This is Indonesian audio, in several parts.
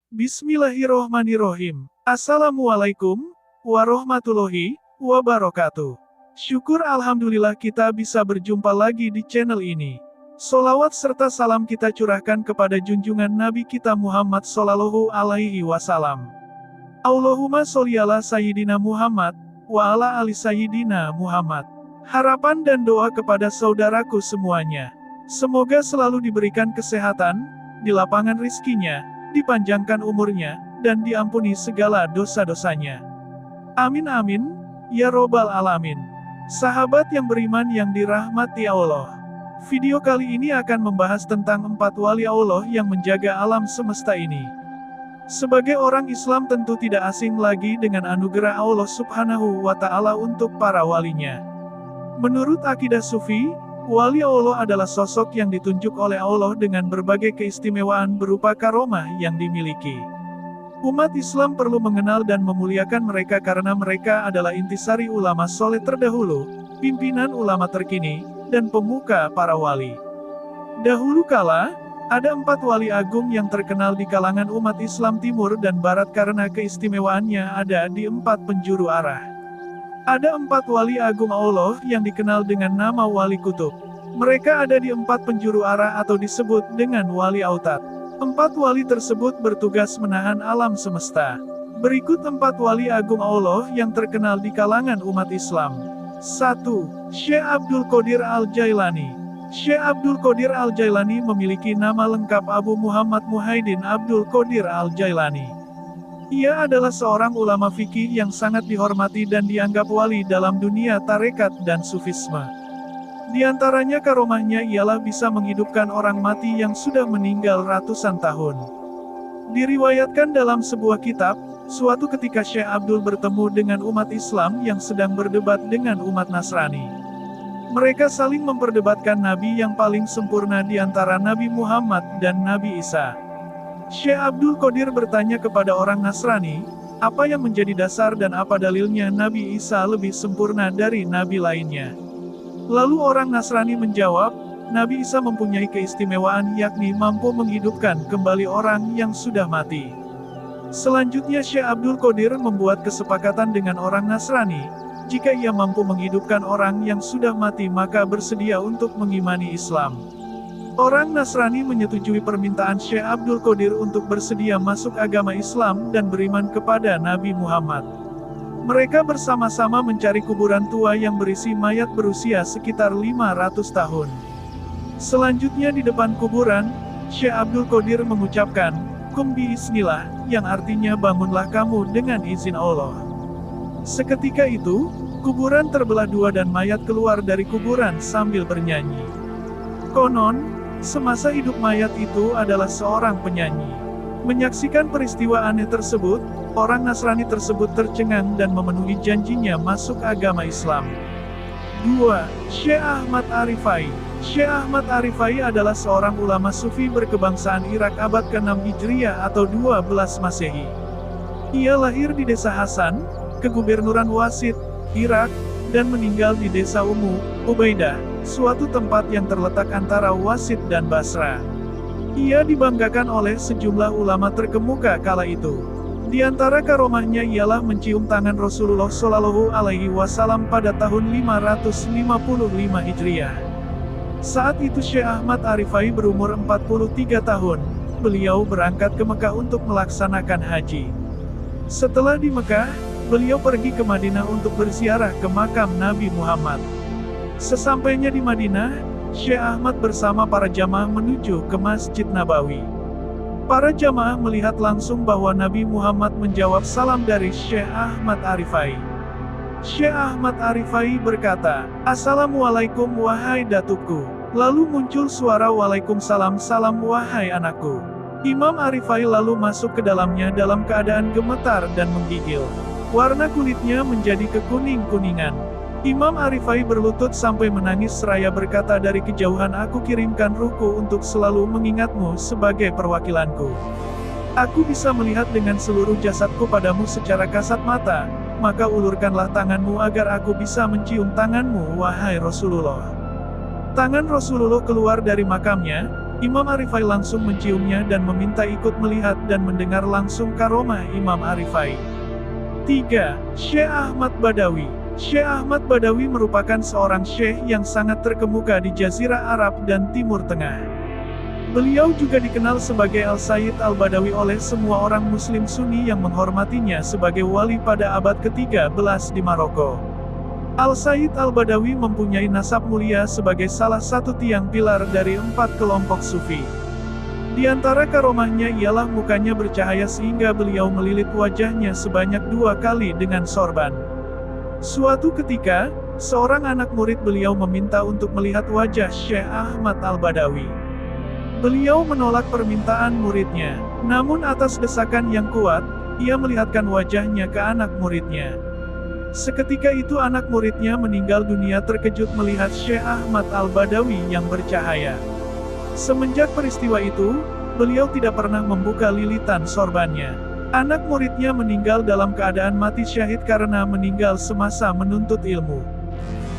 Bismillahirrohmanirrohim. Assalamualaikum warahmatullahi wabarakatuh. Syukur alhamdulillah kita bisa berjumpa lagi di channel ini. Sholawat serta salam kita curahkan kepada junjungan Nabi kita Muhammad Sallallahu Alaihi Wasallam. Allahumma sholli ala Sayyidina Muhammad, wa ala ali Sayyidina Muhammad. Harapan dan doa kepada saudaraku semuanya. Semoga selalu diberikan kesehatan, dilapangkan rizkinya, dipanjangkan umurnya, dan diampuni segala dosa-dosanya. Amin amin, ya robbal alamin. Sahabat yang beriman yang dirahmati Allah. Video kali ini akan membahas tentang 4 wali Allah yang menjaga alam semesta ini. Sebagai orang Islam tentu tidak asing lagi dengan anugerah Allah Subhanahu wa Ta'ala untuk para walinya. Menurut akidah Sufi, wali Allah adalah sosok yang ditunjuk oleh Allah dengan berbagai keistimewaan berupa karomah yang dimiliki. Umat Islam perlu mengenal dan memuliakan mereka karena mereka adalah intisari ulama soleh terdahulu, pimpinan ulama terkini, dan pemuka para wali. Dahulu kala, ada 4 wali agung yang terkenal di kalangan umat Islam Timur dan Barat karena keistimewaannya ada di 4 penjuru arah. Ada 4 wali agung Allah yang dikenal dengan nama wali kutub. Mereka ada di 4 penjuru arah atau disebut dengan wali autad. 4 wali tersebut bertugas menahan alam semesta. Berikut 4 wali agung Allah yang terkenal di kalangan umat Islam. 1. Syekh Abdul Qadir Al-Jailani. Syekh Abdul Qadir Al-Jailani memiliki nama lengkap Abu Muhammad Muhaiddin Abdul Qadir Al-Jailani. Ia adalah seorang ulama fikih yang sangat dihormati dan dianggap wali dalam dunia tarekat dan sufisme. Di antaranya karomahnya ialah bisa menghidupkan orang mati yang sudah meninggal ratusan tahun. Diriwayatkan dalam sebuah kitab, suatu ketika Syekh Abdul bertemu dengan umat Islam yang sedang berdebat dengan umat Nasrani. Mereka saling memperdebatkan Nabi yang paling sempurna di antara Nabi Muhammad dan Nabi Isa. Syekh Abdul Qadir bertanya kepada orang Nasrani, apa yang menjadi dasar dan apa dalilnya Nabi Isa lebih sempurna dari Nabi lainnya. Lalu orang Nasrani menjawab, Nabi Isa mempunyai keistimewaan yakni mampu menghidupkan kembali orang yang sudah mati. Selanjutnya Syekh Abdul Qadir membuat kesepakatan dengan orang Nasrani, jika ia mampu menghidupkan orang yang sudah mati maka bersedia untuk mengimani Islam. Orang Nasrani menyetujui permintaan Syekh Abdul Qadir untuk bersedia masuk agama Islam dan beriman kepada Nabi Muhammad. Mereka bersama-sama mencari kuburan tua yang berisi mayat berusia sekitar 500 tahun. Selanjutnya di depan kuburan, Syekh Abdul Qadir mengucapkan, Kum biiznillah, yang artinya bangunlah kamu dengan izin Allah. Seketika itu, kuburan terbelah 2 dan mayat keluar dari kuburan sambil bernyanyi. Konon, semasa hidup mayat itu adalah seorang penyanyi. Menyaksikan peristiwa aneh tersebut, orang Nasrani tersebut tercengang dan memenuhi janjinya masuk agama Islam. 2. Syekh Ahmad Arifai. Syekh Ahmad Arifai adalah seorang ulama sufi berkebangsaan Irak abad ke-6 Hijriah atau 12 Masehi. Ia lahir di desa Hasan, Kegubernuran Wasit, Irak, dan meninggal di desa Ubaidah, suatu tempat yang terletak antara Wasit dan Basra. Ia dibanggakan oleh sejumlah ulama terkemuka kala itu. Di antara karomahnya ialah mencium tangan Rasulullah Shallallahu Alaihi Wasallam pada tahun 555 Hijriah. Saat itu Syekh Ahmad Arifai berumur 43 tahun. Beliau berangkat ke Mekah untuk melaksanakan haji. Setelah di Mekah, beliau pergi ke Madinah untuk berziarah ke makam Nabi Muhammad. Sesampainya di Madinah, Syekh Ahmad bersama para jamaah menuju ke Masjid Nabawi. Para jamaah melihat langsung bahwa Nabi Muhammad menjawab salam dari Syekh Ahmad Arifai. Syekh Ahmad Arifai berkata, Assalamualaikum wahai datuku. Lalu muncul suara Waalaikumsalam salam wahai anakku. Imam Arifai lalu masuk ke dalamnya dalam keadaan gemetar dan menggigil. Warna kulitnya menjadi kekuning-kuningan. Imam Arifai berlutut sampai menangis seraya berkata, dari kejauhan aku kirimkan ruhku untuk selalu mengingatmu sebagai perwakilanku. Aku bisa melihat dengan seluruh jasadku padamu secara kasat mata, maka ulurkanlah tanganmu agar aku bisa mencium tanganmu wahai Rasulullah. Tangan Rasulullah keluar dari makamnya, Imam Arifai langsung menciumnya dan meminta ikut melihat dan mendengar langsung karomah Imam Arifai. 3. Syekh Ahmad Badawi. Syekh Ahmad Badawi merupakan seorang syekh yang sangat terkemuka di Jazirah Arab dan Timur Tengah. Beliau juga dikenal sebagai Al-Sayyid Al-Badawi oleh semua orang Muslim Sunni yang menghormatinya sebagai wali pada abad ke-13 di Maroko. Al-Sayyid Al-Badawi mempunyai nasab mulia sebagai salah satu tiang pilar dari 4 kelompok sufi. Di antara karomahnya ialah mukanya bercahaya sehingga beliau melilit wajahnya sebanyak 2 kali dengan sorban. Suatu ketika, seorang anak murid beliau meminta untuk melihat wajah Syekh Ahmad Al-Badawi. Beliau menolak permintaan muridnya, namun atas desakan yang kuat, ia melihatkan wajahnya ke anak muridnya. Seketika itu anak muridnya meninggal dunia terkejut melihat Syekh Ahmad Al-Badawi yang bercahaya. Semenjak peristiwa itu, beliau tidak pernah membuka lilitan sorbannya. Anak muridnya meninggal dalam keadaan mati syahid karena meninggal semasa menuntut ilmu.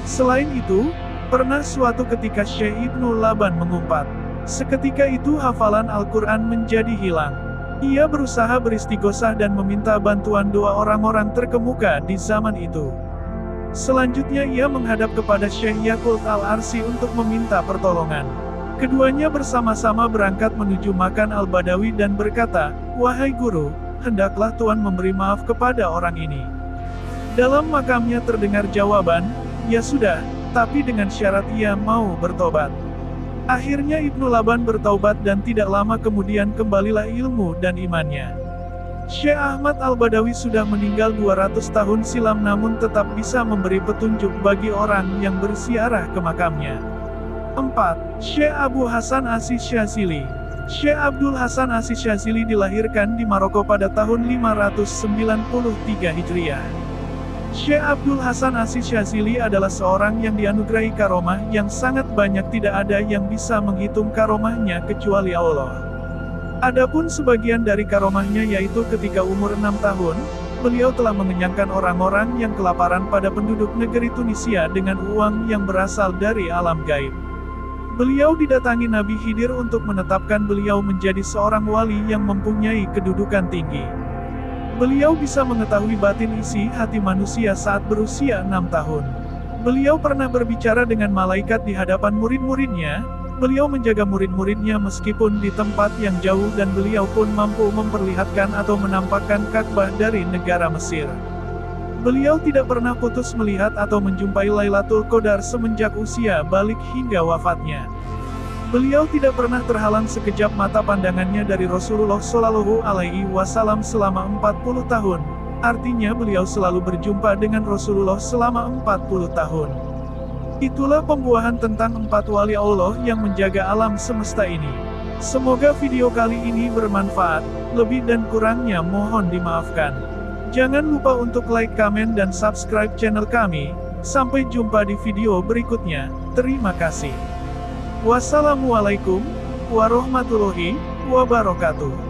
Selain itu, pernah suatu ketika Syekh Ibnu Laban mengumpat. Seketika itu hafalan Al-Quran menjadi hilang. Ia berusaha beristighosah dan meminta bantuan doa orang-orang terkemuka di zaman itu. Selanjutnya ia menghadap kepada Syekh Yaqut Al-Arsi untuk meminta pertolongan. Keduanya bersama-sama berangkat menuju makam Al-Badawi dan berkata, "Wahai guru, hendaklah Tuan memberi maaf kepada orang ini." Dalam makamnya terdengar jawaban, "Ya sudah, tapi dengan syarat ia mau bertobat." Akhirnya Ibnu Laban bertaubat dan tidak lama kemudian kembalilah ilmu dan imannya. Syekh Ahmad Al-Badawi sudah meninggal 200 tahun silam namun tetap bisa memberi petunjuk bagi orang yang berziarah ke makamnya. 4. Syekh Abu Hasan Asy-Syadzili. Syekh Abdul Hasan Asy-Syadzili dilahirkan di Maroko pada tahun 593 Hijriah. Syekh Abdul Hasan Asy-Syadzili adalah seorang yang dianugerahi karomah yang sangat banyak, tidak ada yang bisa menghitung karomahnya kecuali Allah. Adapun sebagian dari karomahnya yaitu ketika umur 6 tahun, beliau telah mengenyangkan orang-orang yang kelaparan pada penduduk negeri Tunisia dengan uang yang berasal dari alam gaib. Beliau didatangi Nabi Khidir untuk menetapkan beliau menjadi seorang wali yang mempunyai kedudukan tinggi. Beliau bisa mengetahui batin isi hati manusia saat berusia 6 tahun. Beliau pernah berbicara dengan malaikat di hadapan murid-muridnya. Beliau menjaga murid-muridnya meskipun di tempat yang jauh dan beliau pun mampu memperlihatkan atau menampakkan Ka'bah dari negara Mesir. Beliau tidak pernah putus melihat atau menjumpai Lailatul Qadar semenjak usia balik hingga wafatnya. Beliau tidak pernah terhalang sekejap mata pandangannya dari Rasulullah Shallallahu Alaihi Wasallam selama 40 tahun. Artinya beliau selalu berjumpa dengan Rasulullah selama 40 tahun. Itulah pembuahan tentang 4 wali Allah yang menjaga alam semesta ini. Semoga video kali ini bermanfaat, lebih dan kurangnya mohon dimaafkan. Jangan lupa untuk like, komen, dan subscribe channel kami. Sampai jumpa di video berikutnya. Terima kasih. Wassalamualaikum warahmatullahi wabarakatuh.